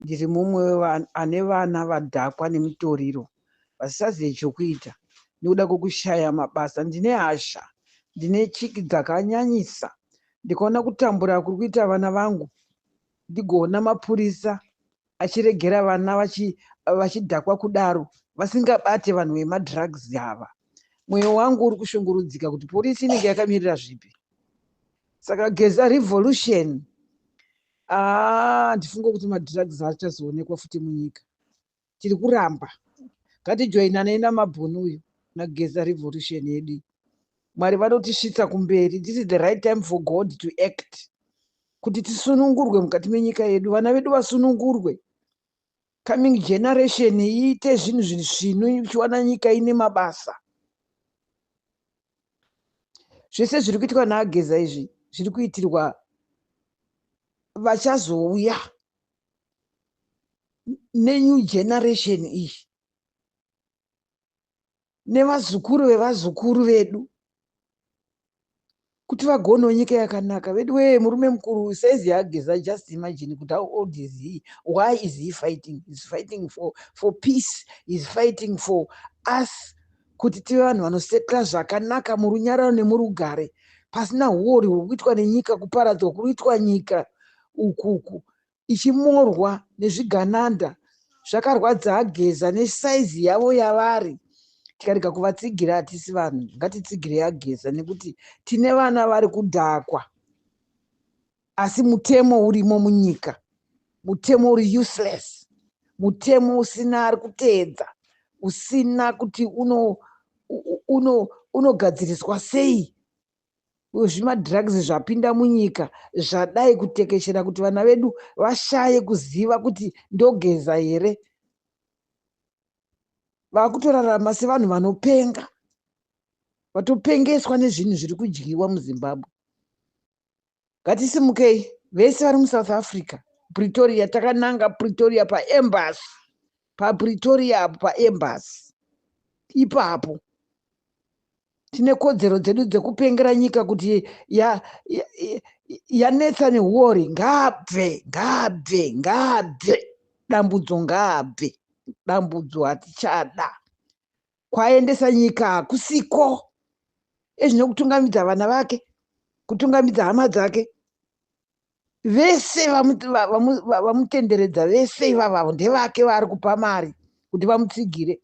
ndiri mumwe ane vana vadhakwa nemutoriro, vasisazive chokuita nekuda kwokushaya mabasa. Ndine hasha, ndine chiki dzakanyanyisa, ndikaona kutambura kuri kuita vana vangu, ndigoona mapurisa achiregera vana vachidhakwa kudaro, vasingabate vanhu vemadhiragisi ava. Mwoyo wangu uri kushungurudzika kuti polisi inenge yakamirira zvipi. Saka Geza Revolution, ndifunga kuti madhiragisi achazoonekwa futi munyika. Tiri kuramba, ngatijoinanei namabhunu uyu naGeza Revolution yedu. Mwari vanotisvitsa kumberi. This is the right time for God to act, kuti tisunungurwe mukati menyika yedu, vana vedu vasunungurwe, coming generation iite zvinhu zvino ichiwana nyika ine mabasa. Zvese zviri kuitwa naAgeza izvi zviri kuitirwa vachazouya nenew generation iyi, nevazukuru vevazukuru vedu, kuti vagonewo nyika yakanaka. Vedu wee, murume mukuru saizi yaAgeza, just imagine kuti how old is he? Why is he fighting? He's fighting for peace. He's fighting for us, kuti tive vanhu vanosetla zvakanaka murunyararo nemurugare, pasina huori huri kuitwa nenyika, kuparadzwa kuri kuitwa nyika ukuku ichimorwa nezvigananda. Zvakarwadza Ageza nesaizi yavo yavari. Tikarega kuvatsigira hatisi vanhu. Ngatitsigirei Ageza, nekuti tine vana vari kudhakwa, asi mutemo urimo munyika, mutemo uri useless, mutemo usina ari kuteedza, usina kuti unogadziriswa sei. Zvimadhiragisi zvapinda munyika zvadai kutekeshera kuti vana vedu vashaye kuziva kuti ndogeza here. Vakutorarama sevanhu vanopenga, vatopengeswa nezvinhu zviri kudyiwa muZimbabwe. Ngatisimukei vese vari muSouth Africa, Pretoria, takananga Pretoria paembassy, paPretoria paembassy. Ipapo tine kodzero dzedu dzekupengera nyika kuti yanetsa nehuori. Ngaabve, ngaabve, ngaabve, dambudzo ngaabve, dambudzo hatichada. Kwaendesa nyika hakusiko. Ezvinokutungamidza vana vake, kutungamidza hama dzake, vese vamutenderedza, vese ivava ndevake vari kupa mari kuti vamutsigire.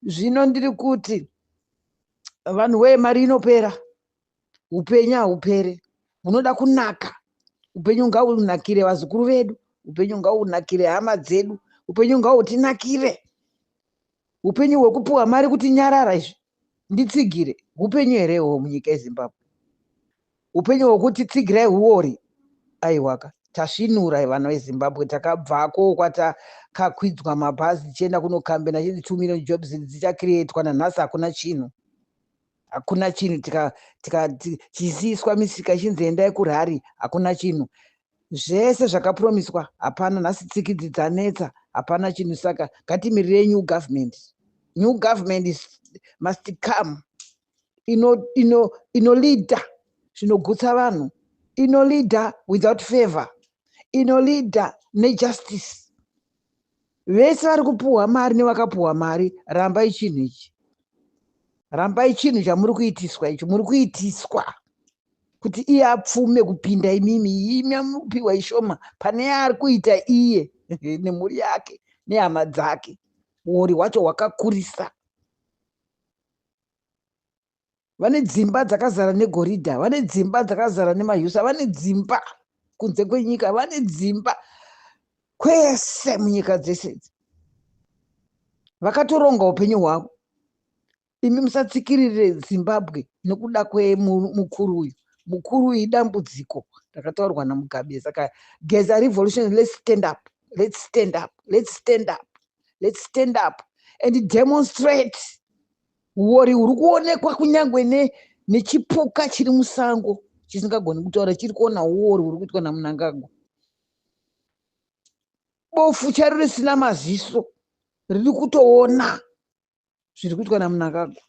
Zvino ndiri kuti vanhu wee, mari inopera, upenyu haupere. Hunoda kunaka, upenyu ngahunakire vazukuru vedu, upenyu ngahunakire hama dzedu, upenyu ngahutinakire. Upenyu hwekupuwa mari kuti nyarara izvi nditsigire, upenyu here ihwo munyika yeZimbabwe? Upenyu hwokuti tsigirai huori? Aiwaka, tasvinura vana veZimbabwe, takabvako kwatakakwidzwa mabhazi tichienda kunokambena 2 million jobs dzichakirietwa, nanhasi hakuna chinhu. Hakuna chinhu. Chisiiswa misika ichinzi endai kuRari, hakuna chinhu. Zvese zvakapromiswa hapana. Nhasi tsikidzi dzanetsa, hapana chinhu. Saka ngatimirire new government. New government must come, inolida zvinogutsa vanhu, inolida without favor, inolida nejustice. Vese vari kupuhwa mari nevakapuhwa mari, rambai chinhu ichi. Rambai chinhu chamuri kuitiswa icho. Muri kuitiswa kuti iye apfume kupinda imimi. Imi amupiwa ishoma pane yaari kuita iye nemhuri yake nehama dzake. Uori hwacho hwakakurisa. Vane dzimba dzakazara negoridha, vane dzimba dzakazara nemahyusa, vane dzimba kunze kwenyika, vane dzimba kwese munyika dzese. Vakatoronga upenyu hwavo. Imi musatsikirire Zimbabwe nekuda kwemukuru uyu. Mukuru uyu idambudziko rakataurwa naMugabe. Saka Geza Revolution, let's stand up, let's stand up, let's stand up, let's stand up and demonstrate. Huori huri kuonekwa kunyangwe nechipuka chiri musango chisingagoni kutaura, chiri kuona huori huri kuitwa naMnangagwa. Bofu charo risina maziso riri kutoona zviri kuitwa naMnangagwa.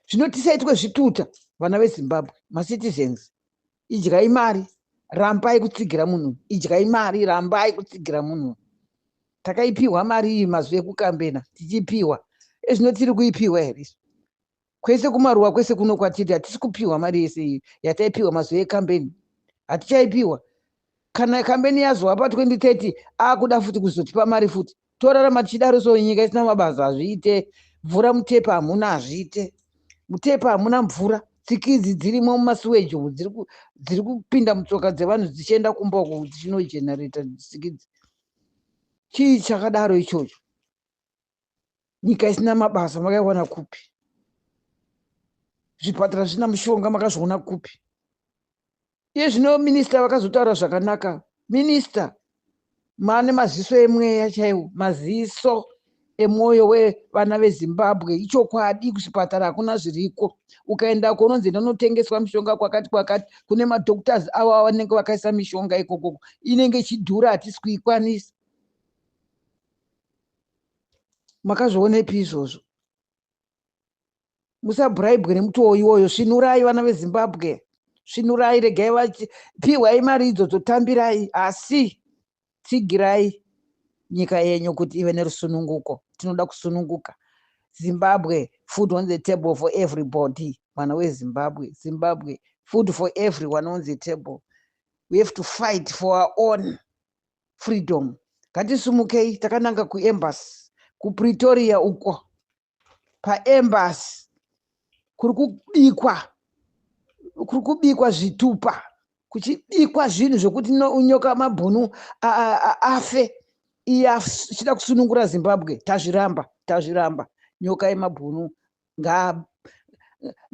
Zvino tisaitwe zvituta vana veZimbabwe, macitizens. Idyai mari, rambai kutsigira munhu, idyai mari, rambai kutsigira munhu. Takaipiwa mari iyi mazuva ekukambena, tichipiwa. Ezvino tiri kuipiwa here? Kwese kumaruwa kwese kuno kwatiri hatisi kupiwa mari yese iyi yataipiwa mazuva ekambeni. Hatichaipiwa. Kana kambeni yazova pa2030 akuda futi kuzotipa mari futi. Torarama tichidaro so nyika isina mabasa hazviite. Mvura mutepa hamuna hazviite. Mutepa hamuna mvura. Tsikidzi dzirimo mumasiweji umu dziri kupinda mutsoka dzevanhu dzichienda kumba uko dzichinojenereta tsikidzi. Chii chakadaro ichocho? Nyika isina mabasa makaiwana kupi? Zvipatara zvisina mushonga makazviona kupi? Iye zvino minista vakazotaura zvakanaka. Minista mane maziso emweya chaiwo, maziso emwoyo wevana veZimbabwe. Ichokwadi kuchipatara hakuna zviriko. Ukaenda kunonzi ndinotengeswa mishonga kwakati kwakati, kune madhoktors avo vanenge vakaisa mishonga ikoko, inenge ichidhura hatisi kuikwanisa. Makazvionepi izvozvo? Musabhuraibwe nemutowo iwoyo. Svinurai vana veZimbabwe, svinurai, regai vachipiwai mari idzodzo, tambirai, asi tsigirai nyika yenyu kuti ive nerusununguko. Tinoda kusununguka. Zimbabwe, food on the table for everybody. Mwana weZimbabwe, Zimbabwe, food for everyone on the table. We have to fight for our own freedom. Ngatisumukei, takananga kuembassy, kuPretoria uko. Paembassy kuri kubikwa zvitupa, kuchibikwa zvinhu zvokuti unyoka mabhunu afe. Iye achida kusunungura Zimbabwe. Tazviramba. Nyoka yemabhunu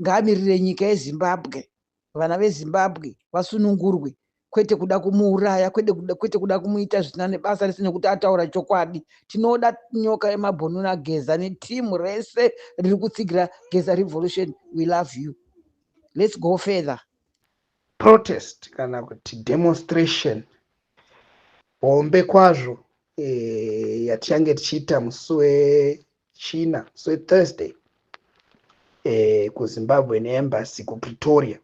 ngaamirire nyika yeZimbabwe. Vana veZimbabwe vasunungurwe, kwete kuda kumuuraya, kwete kuda kumuita zvisina nebasa risina kuti ataura chokwadi. Tinoda nyoka yemabhunu naGeza netimu rese riri kutsigira Geza Revolution. We love you. Let's go further. Protest kana kuti demonstration hombe kwazvo yatichange tichiita musi wechina, musi weThursday kuZimbabwe neembassy kuPretoria,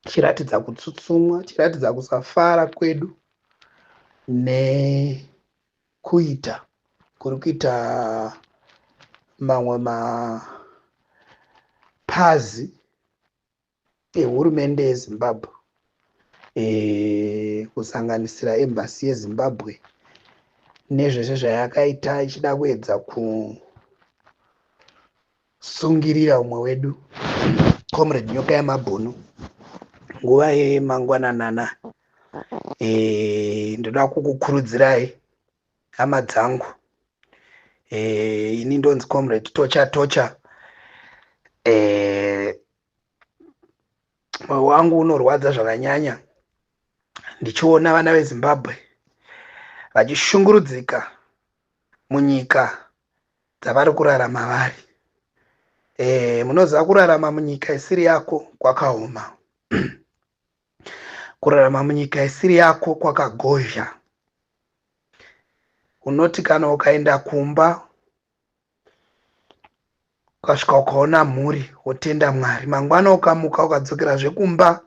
chiratidza kutsutsumwa, chiratidza kusafara kwedu nekuita kuri kuita mamwe mapazi ehurumende yeZimbabwe, kusanganisira embassy yeZimbabwe nezvese zvayakaita ichida kuedza kusungirira umwe wedu comrade nyoka yemabhunu nguva yemangwananana. Ndoda kukukurudzirai hama dzangu, ini ndonzi comrade tocha. Mwoyo wangu unorwadza zvakanyanya ndichiona vana veZimbabwe vachishungurudzika munyika dzavari kurarama vari. Munoziva kurarama munyika isiri yako kwakaoma. Kurarama munyika isiri yako kwakagozha. Unoti kana ukaenda kumba ukasvika ukaona mhuri wotenda Mwari, mangwana ukamuka ukadzokera zvekumba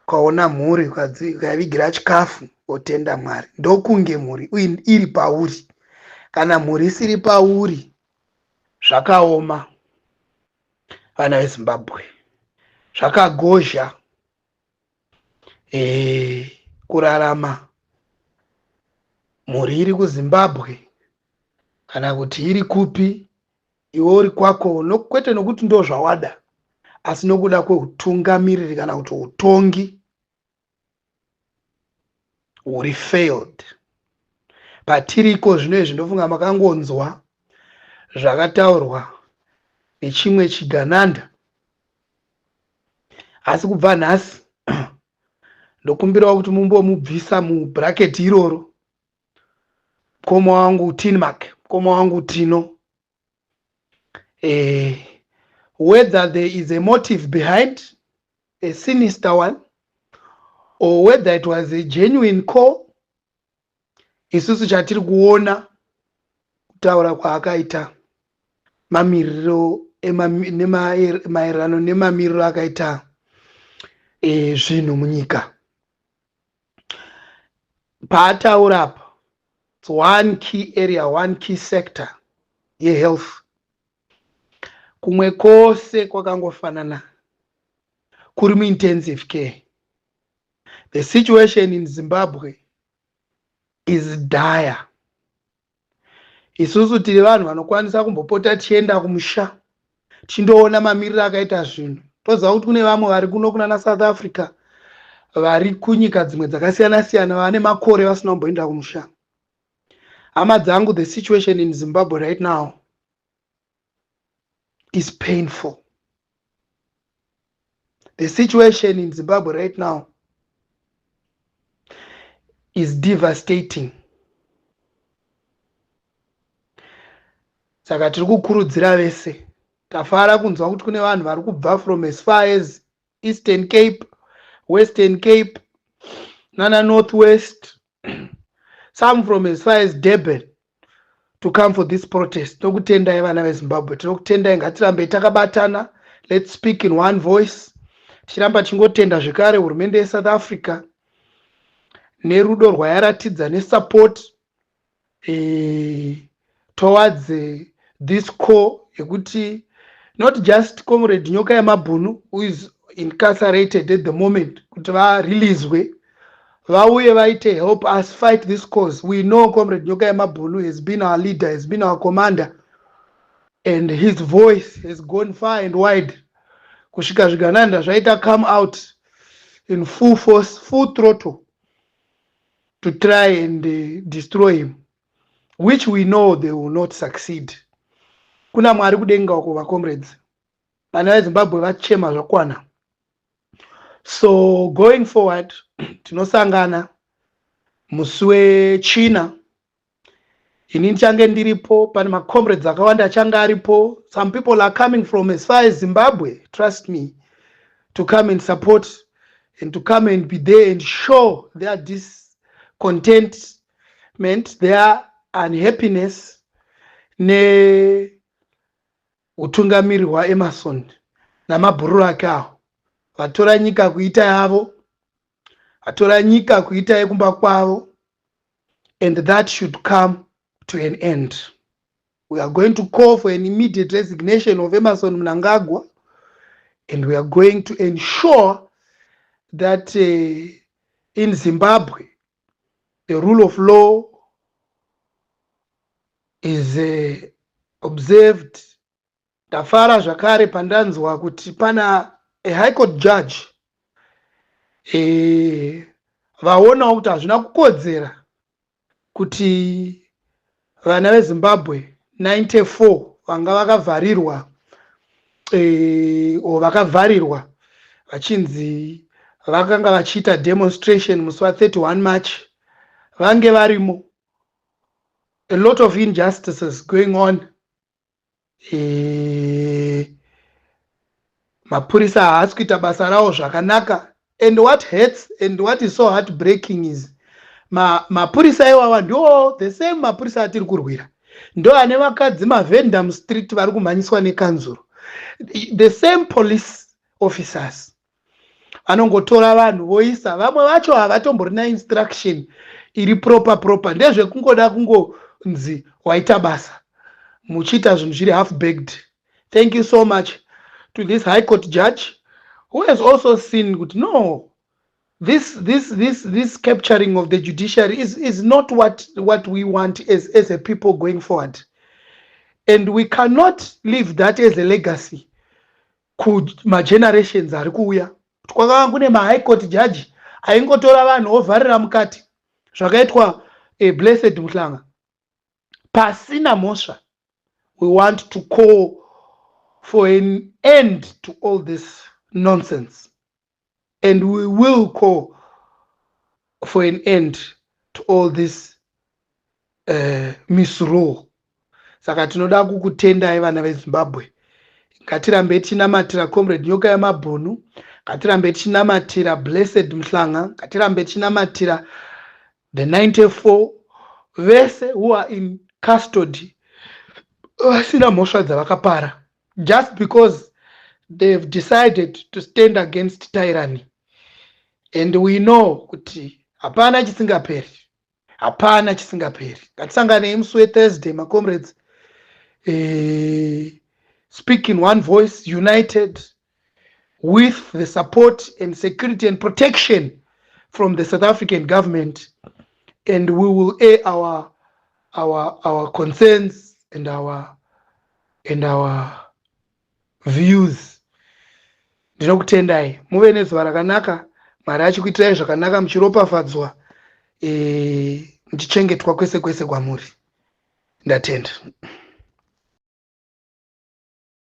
ukaona mhuri ukavigira chikafu wotenda Mwari. Ndokunge mhuri iri pauri. Kana mhuri isiri pauri zvakaoma. Vana veZimbabwe zvakagozha. Kurarama mhuri iri kuZimbabwe kana kuti iri kupi, iwe uri kwako, kwete nokuti ndo zvawada, asi nokuda kweutungamiriri kana kuti utongi uri failed. Patiriko zvino izvi ndofunga makangonzwa zvakataurwa nechimwe chigananda, asi kubva nhasi ndokumbira kuti mumbomubvisa mubraketi iroro mukoma wangu Tinmark, mukoma wangu Tino. Whether there is a motive behind, a sinister one, or whether it was a genuine call, isusu chatiri kuona kutaura kwaakaita mamiriro maererano nemamiriro akaita zvinhu munyika paataura apa, it's one key area, one key sector yehealth. Kumwe kose kwakangofanana, kuri muintensive care. The situation in Zimbabwe is dire. Isusu tiri vanhu vanokwanisa kumbopota tichienda kumusha tindoona mamiriro akaita zvinhu. Toziva kuti kune vamwe vari kuno kuna South Africa, vari kunyika dzimwe dzakasiyana siyana, vane makore vasina kumboenda kumusha. Hama dzangu, the situation in Zimbabwe right now is painful. The situation in Zimbabwe right now is devastating. Saka tiri kukurudzira vese, tafara kunzwa kuti kune vanhu vari kubva from as far as Eastern Cape, Western Cape, nana Northwest, some from as far as Durban to come for this protest. Tokutendai vana veZimbabwe, tokutendai, ngatirambe takabatana. Let's speak in one voice. Tichiramba chingotenda zvekare hurumende yeSouth Africa nerudo rwayaratidza nesupport towards this core yekuti not just Comrade Nyoka Yamabhunu who is incarcerated at the moment, kuti vareleaswe vauye vaite help us fight this cause. We know Comrade Nyoka Yamabhunu has been our leader, has been our commander, and his voice has gone far and wide. Kusvika zvigananda zvaita come out in full force, full throttle to try and destroy him, which we know they will not succeed. Kuna mwari kudenga uko va comrades, vana veZimbabwe vachema zvakwana. So going forward, tinosangana musi weChina. Ini nchange ndiripo, pane macomrades akawanda achanga aripo. Some people are coming from as far as Zimbabwe, trust me, to come and support and to come and be there and show their discontentment, their unhappiness ne utungamiri hwa Emerson namabhururu ake awo. Vatora nyika kuita yavo, vatora nyika kuita yekumba kwavo, and that should come to an end. We are going to call for an immediate resignation of Emerson Mnangagwa, and we are going to ensure that in Zimbabwe the rule of law is observed. Tafara zvakare pandanzwa kuti pana a high court judge vaona kuti hazvina kukodzera kuti vana veZimbabwe 94 vanga vakavharirwa vakavharirwa vachinzi vakanga vachiita demonstration musi wa31 March vange varimo. A lot of injustices going on. Mapurisa haasi kuita basa rawo zvakanaka, and what hurts and what is so heartbreaking is mapurisa iwawa ndo the same mapurisa atiri kurwira, ndo ane vakadzi mavhenda mustreet vari kumhanyiswa nekanzuru. The same police officers anongotora vanhu voisa, vamwe vacho havatomborina instruction iri proper, ndezvekungoda kungonzi waita basa muchita zvinhu zviri half baked. Thank you so much to this high court judge who has also seen that no, this capturing of the judiciary is not what we want as a people going forward, and we cannot leave that as a legacy ma generations ari kuuya. Kwakanga kune ma high court judge aingotora vanhu ovharira mukati zvakaitwa Blessed Muhlanga pasina mhosva. We want to call for an end to all this nonsense, and we will call for an end to all this misrule. Saka tinoda kukutendai vana veZimbabwe, ngatirambe tinamatira Comrade Nyoka Yamabhunu, ngatirambe tinamatira Blessed Muhlanga, ngatirambe tinamatira the 94 vese who are in custody vasina mhosva dzavakapara, just because they've decided to stand against tyranny. And we know kuti hapana chisingaperi, hapana chisingaperi. Ngatisangane musi weThursday comrades, speak in one voice, united with the support and security and protection from the South African government, and we will air our concerns and our views. Ndinokutendai muve nezuva rakanaka, Mwari achikuitirai zvakanaka, muchiropafadzwa, muchichengetwa kwese kwese kwamuri. Ndatenda.